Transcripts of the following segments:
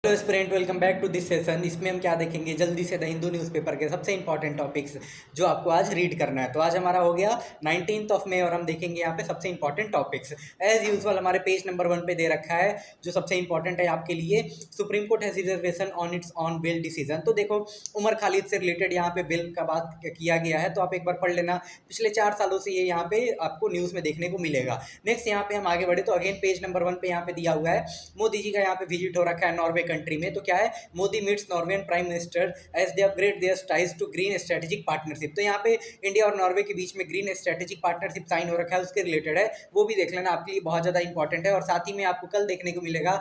Hello student, welcome back to this session. इसमें हम क्या देखेंगे जल्दी से द हिंदू न्यूज़पेपर के सबसे इंपॉर्टेंट टॉपिक्स जो आपको आज रीड करना है। तो आज हमारा हो गया 19 मई और हम देखेंगे यहाँ पे सबसे इंपॉर्टेंट टॉपिक्स। एज यूजुअल हमारे पेज नंबर 1 पे दे रखा है जो सबसे इंपॉर्टेंट है आपके लिए। Supreme court has reservation on it's on bill decision. तो देखो, उमर खालिद से रिलेटेड यहाँ पे बिल का बात किया गया है, तो आप एक बार पढ़ लेना। पिछले 4 सालों से ये यहाँ पे आपको न्यूज़ में देखने को मिलेगा। नेक्स्ट यहाँ पे हम आगे बढ़े तो अगेन पेज नंबर 1 पे यहाँ पे दिया हुआ है मोदी जी का यहाँ पे विजिट हो रखा है नॉर्वे कंट्री में। तो क्या है, Modi meets Norwegian prime minister as they upgrade their ties to green strategic partnership. तो यहाँ पे इंडिया और नॉर्वे के बीच में ग्रीन स्ट्रेटेजिक पार्टनरशिप साइन हो रखा है, उसके रिलेटेड है, वो भी देख लेना, आपके लिए बहुत ज़्यादा इंपॉर्टेंट है। और साथ ही में आपको कल देखने को मिलेगा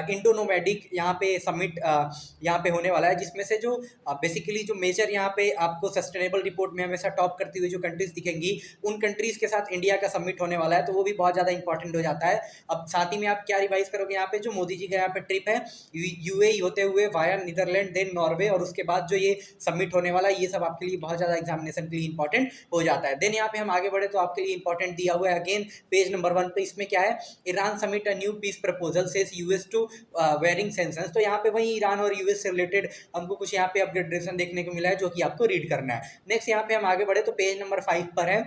इंडो नोमैडिक यहाँ पे समिट यहाँ पे होने वाला है, जिसमें से जो बेसिकली जो मेजर यहाँ पे आपको सस्टेनेबल रिपोर्ट में हमेशा टॉप करती हुई जो कंट्रीज दिखेंगी, उन कंट्रीज के साथ इंडिया का समिट होने वाला है, तो वो भी बहुत ज़्यादा इंपॉर्टेंट हो जाता है। अब साथ ही में आप क्या रिवाइज करोगे, यहाँ पे जो मोदी जी का यहाँ पे ट्रिप है यूएई होते हुए वाया नीदरलैंड देन नॉर्वे, और उसके बाद जो ये सबमिट होने वाला है, ये सब आपके लिए बहुत ज़्यादा एग्जामिनेशन के लिए इंपॉर्टेंट हो जाता है। देन यहाँ पे हम आगे बढ़े तो आपके लिए इंपॉर्टेंट दिया हुआ है अगेन पेज नंबर 1 पे। इसमें क्या है, Iran submit a new peace proposal says US to wearing sanctions. तो यहाँ पे वही ईरान और यूएस से रिलेटेड हमको कुछ यहाँ पे अपडेटेशन देखने को मिला है जो कि आपको रीड करना है। नेक्स्ट यहाँ पे हम आगे बढ़े तो पेज नंबर 5 पर है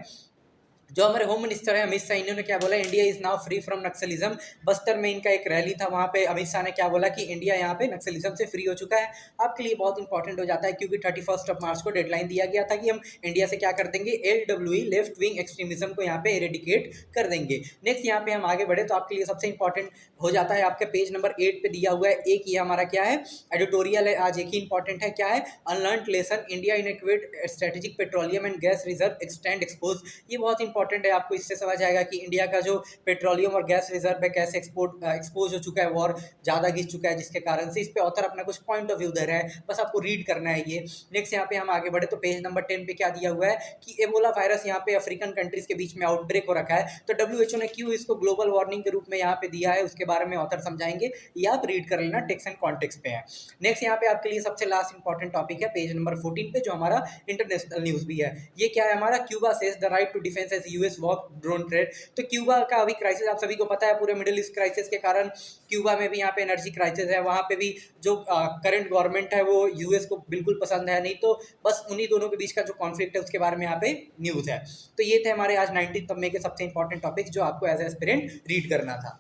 जो हमारे होम मिनिस्टर है अमित शाह, इन्होंने क्या बोला, India is now free from Naxalism. Bastar में इनका एक रैली था, वहाँ पे अमित शाह ने क्या बोला कि इंडिया यहाँ पे नक्सलिज्म से फ्री हो चुका है। आपके लिए बहुत इंपॉर्टेंट हो जाता है क्योंकि 31 मार्च को डेडलाइन दिया गया था कि हम इंडिया से क्या कर देंगे, LWE लेफ्ट विंग एक्सट्रीमिज्म को यहाँ पे एरेडिकेट कर देंगे। नेक्स्ट यहाँ पे हम आगे बढ़े तो आपके लिए सबसे इंपॉर्टेंट हो जाता है आपके पेज नंबर 8 पे दिया हुआ है एक, ये हमारा क्या है एडिटोरियल है, आज एक ही इंपॉर्टेंट है, क्या है, unlearn lesson India inadequate strategic petroleum and gas reserve extend expose. ये बहुत इंपॉर्टेंट है, आपको इससे समझ आएगा कि इंडिया का जो पेट्रोलियम और गैस रिजर्व है कैसे एक्सपोज हो चुका है, वॉर ज़्यादा घिस चुका है, जिसके कारण से इस पे ऑथर अपना कुछ पॉइंट ऑफ व्यू दे रहा है, बस आपको रीड करना है ये। नेक्स्ट यहाँ पे हम आगे बढ़े तो पेज नंबर 10 पे क्या दिया हुआ है कि एबोला वायरस यहाँ पे अफ्रीकन कंट्रीज के बीच में आउटब्रेक हो रखा है, तो WHO ने क्यों इसको ग्लोबल वार्मिंग के रूप में यहाँ पे दिया है, उसके बारे में ऑथर समझाएंगे, ये आप रीड कर लेना, टेक्स्ट एंड कॉन्टेक्स्ट पे है। नेक्स्ट यहाँ पे आपके लिए सबसे लास्ट इंपॉर्टेंट टॉपिक है पेज नंबर 14 पे जो हमारा इंटरनेशनल न्यूज भी है। ये क्या है हमारा, Cuba says the right to defence as US walk drone trade. तो क्यूबा का अभी क्राइसिस आप सभी को पता है, पूरे मिडिल ईस्ट क्राइसिस के कारण क्यूबा में भी यहाँ पे एनर्जी क्राइसिस है, वहाँ पे भी जो करंट गवर्नमेंट है वो यूएस को बिल्कुल पसंद है नहीं, तो बस उन्हीं दोनों के बीच का जो कॉन्फ्लिक्ट है उसके बारे में यहाँ पे न्यूज़ है। तो ये थे हमारे आज 19 मई के सबसे इंपॉर्टेंट टॉपिक्स जो आपको एज एस्पिरेंट रीड करना था।